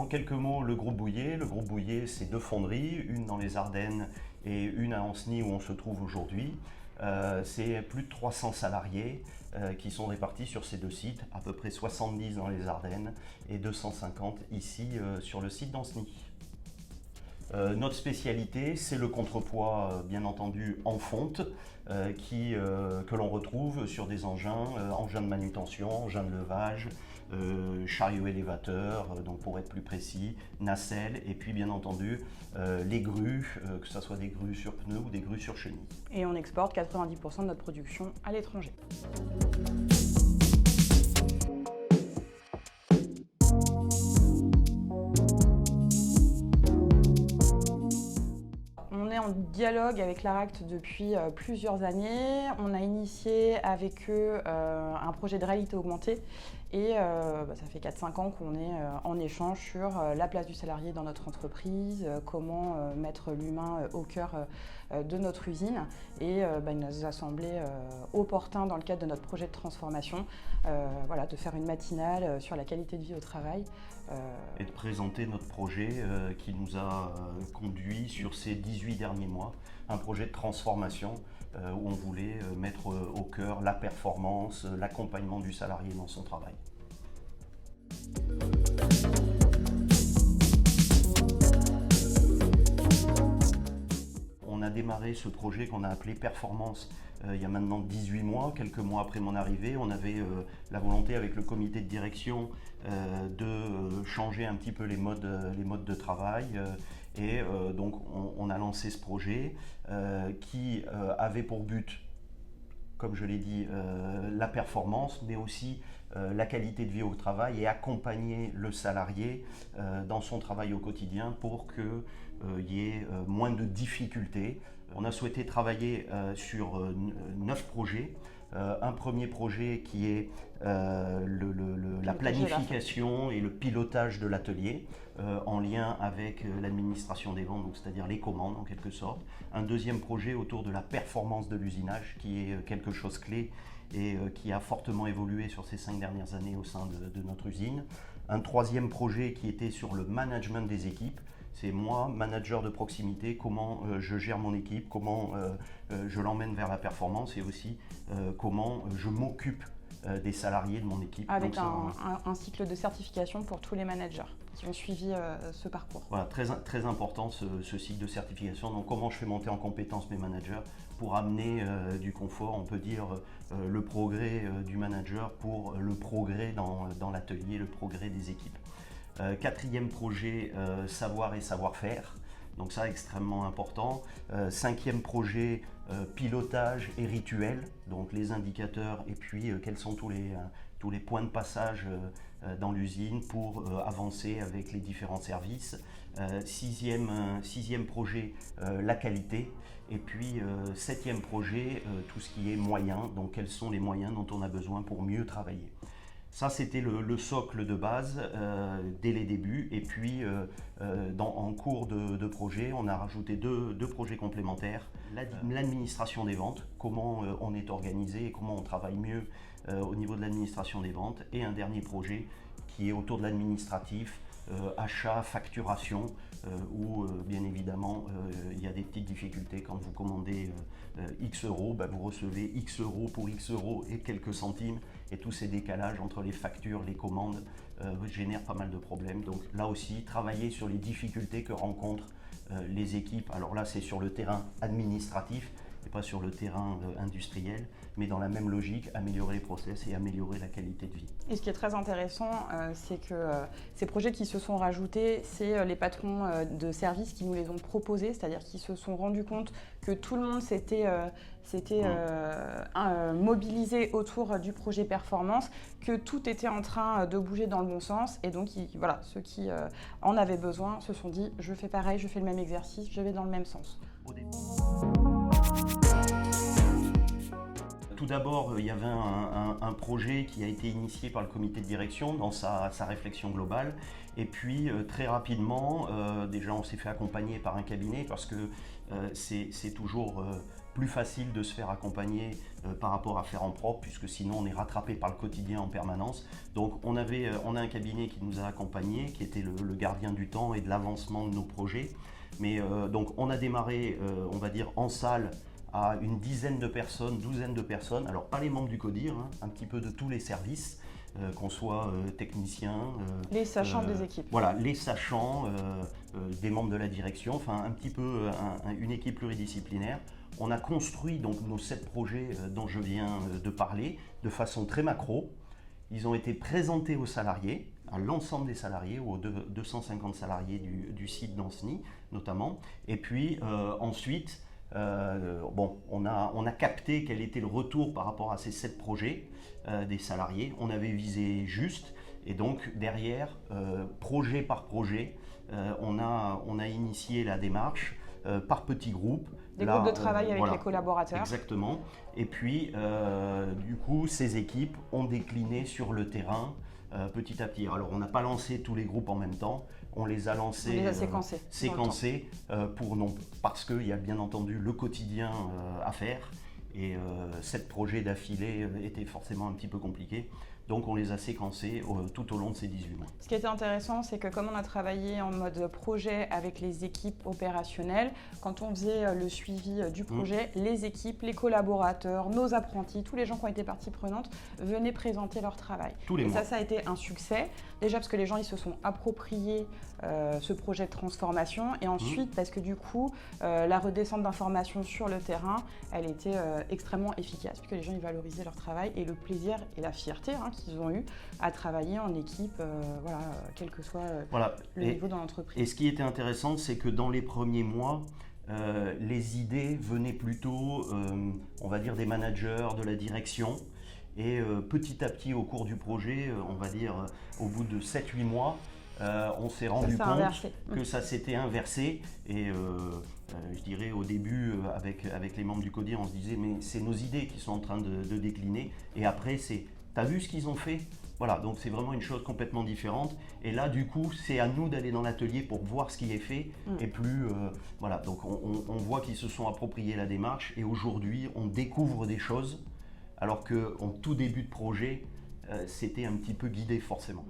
quelques mots, le groupe Bouillet. Le groupe Bouillet, c'est 2 fonderies, une dans les Ardennes et une à Ancenis où on se trouve aujourd'hui. C'est plus de 300 salariés qui sont répartis sur ces 2 sites, à peu près 70 dans les Ardennes et 250 ici sur le site d'Ancenis. Notre spécialité, c'est le contrepoids, bien entendu, en fonte, que l'on retrouve sur des engins de manutention, engins de levage, chariots élévateurs, donc pour être plus précis, nacelles, et puis bien entendu les grues, que ce soit des grues sur pneus ou des grues sur chenilles. Et on exporte 90% de notre production à l'étranger. On est en dialogue avec l'ARACT depuis plusieurs années. On a initié avec eux un projet de réalité augmentée et ça fait 4-5 ans qu'on est en échange sur la place du salarié dans notre entreprise, comment mettre l'humain au cœur de notre usine. Et il nous a semblé opportun dans le cadre de notre projet de transformation de faire une matinale sur la qualité de vie au travail. Et de présenter notre projet qui nous a conduit sur ces 18 derniers mois, un projet de transformation où on voulait mettre au cœur la performance, l'accompagnement du salarié dans son travail. On a démarré ce projet qu'on a appelé Performance il y a maintenant 18 mois, quelques mois après mon arrivée. On avait la volonté avec le comité de direction de changer un petit peu les modes de travail donc on a lancé ce projet qui avait pour but, comme je l'ai dit, la performance, mais aussi la qualité de vie au travail et accompagner le salarié dans son travail au quotidien pour qu'il y ait moins de difficultés. On a souhaité travailler sur 9 projets. Un premier projet qui est la planification et le pilotage de l'atelier en lien avec l'administration des ventes, c'est-à-dire les commandes en quelque sorte. Un deuxième projet autour de la performance de l'usinage qui est quelque chose clé et qui a fortement évolué sur ces 5 dernières années au sein de notre usine. Un troisième projet qui était sur le management des équipes. C'est moi, manager de proximité, comment je gère mon équipe, comment je l'emmène vers la performance et aussi comment je m'occupe des salariés de mon équipe. Avec un cycle de certification pour tous les managers qui ont suivi ce parcours. Voilà, très important ce cycle de certification. Donc comment je fais monter en compétence mes managers pour amener du confort, on peut dire le progrès du manager pour le progrès dans l'atelier, le progrès des équipes. Quatrième projet, savoir et savoir-faire. Donc ça, extrêmement important. Cinquième projet, pilotage et rituel. Donc les indicateurs et puis quels sont tous les points de passage dans l'usine pour avancer avec les différents services. Sixième projet, la qualité. Et puis septième projet, tout ce qui est moyens. Donc quels sont les moyens dont on a besoin pour mieux travailler. Ça, c'était le socle de base dès les débuts. Et puis, en cours de projet, on a rajouté deux projets complémentaires. L'administration des ventes, comment on est organisé et comment on travaille mieux au niveau de l'administration des ventes. Et un dernier projet qui est autour de l'administratif, achat, facturation, où bien évidemment il y a des petites difficultés quand vous commandez X euros, vous recevez X euros pour X euros et quelques centimes, et tous ces décalages entre les factures, les commandes génèrent pas mal de problèmes. Donc là aussi, travailler sur les difficultés que rencontrent les équipes. Alors là, c'est sur le terrain administratif et pas sur le terrain industriel, mais dans la même logique, améliorer les process et améliorer la qualité de vie. Et ce qui est très intéressant, c'est que ces projets qui se sont rajoutés, c'est les patrons de services qui nous les ont proposés, c'est-à-dire qui se sont rendus compte que tout le monde s'était mobilisé autour du projet performance, que tout était en train de bouger dans le bon sens, et donc ceux qui en avaient besoin se sont dit « je fais pareil, je fais le même exercice, je vais dans le même sens ». Tout d'abord, il y avait un projet qui a été initié par le comité de direction dans sa réflexion globale. Et puis, très rapidement, déjà, on s'est fait accompagner par un cabinet parce que c'est toujours plus facile de se faire accompagner par rapport à faire en propre, puisque sinon on est rattrapé par le quotidien en permanence. Donc on a un cabinet qui nous a accompagnés, qui était le gardien du temps et de l'avancement de nos projets. Mais donc on a démarré, on va dire, en salle à une dizaine de personnes, douzaine de personnes. Alors pas les membres du CODIR, hein, un petit peu de tous les services, qu'on soit techniciens. Les sachants des équipes. Voilà, les sachants, des membres de la direction, enfin un petit peu une équipe pluridisciplinaire. On a construit donc nos 7 projets dont je viens de parler de façon très macro. Ils ont été présentés aux salariés, à l'ensemble des salariés, aux 250 salariés du site d'Ancenis notamment. Et puis ensuite, on a capté quel était le retour par rapport à ces 7 projets des salariés. On avait visé juste, et donc derrière, projet par projet, on a initié la démarche par petits groupes. Des groupes de travail avec voilà, les collaborateurs. Exactement. Et puis, du coup, ces équipes ont décliné sur le terrain petit à petit. Alors, on n'a pas lancé tous les groupes en même temps. On les a lancés, on les a séquencés parce qu'il y a bien entendu le quotidien à faire. Et 7 projets d'affilée étaient forcément un petit peu compliqués. Donc on les a séquencés tout au long de ces 18 mois. Ce qui était intéressant, c'est que comme on a travaillé en mode projet avec les équipes opérationnelles, quand on faisait le suivi du projet, les équipes, les collaborateurs, nos apprentis, tous les gens qui ont été partie prenante venaient présenter leur travail. Tous les mois. Ça a été un succès. Déjà parce que les gens ils se sont appropriés ce projet de transformation et ensuite parce que du coup la redescente d'informations sur le terrain elle était extrêmement efficace puisque les gens ils valorisaient leur travail et le plaisir et la fierté qu'ils ont eu à travailler en équipe, quel que soit le niveau dans l'entreprise. Et ce qui était intéressant, c'est que dans les premiers mois, les idées venaient plutôt, on va dire, des managers, de la direction. Et petit à petit, au cours du projet, on va dire au bout de 7-8 mois, on s'est rendu compte que ça s'était inversé. Et je dirais au début, avec les membres du CODIR, on se disait mais c'est nos idées qui sont en train de décliner. Et après, c'est t'as vu ce qu'ils ont fait? Voilà, donc c'est vraiment une chose complètement différente. Et là, du coup, c'est à nous d'aller dans l'atelier pour voir ce qui est fait. Et plus, voilà, donc on voit qu'ils se sont appropriés la démarche. Et aujourd'hui, on découvre des choses. Alors qu'en tout début de projet, c'était un petit peu guidé forcément.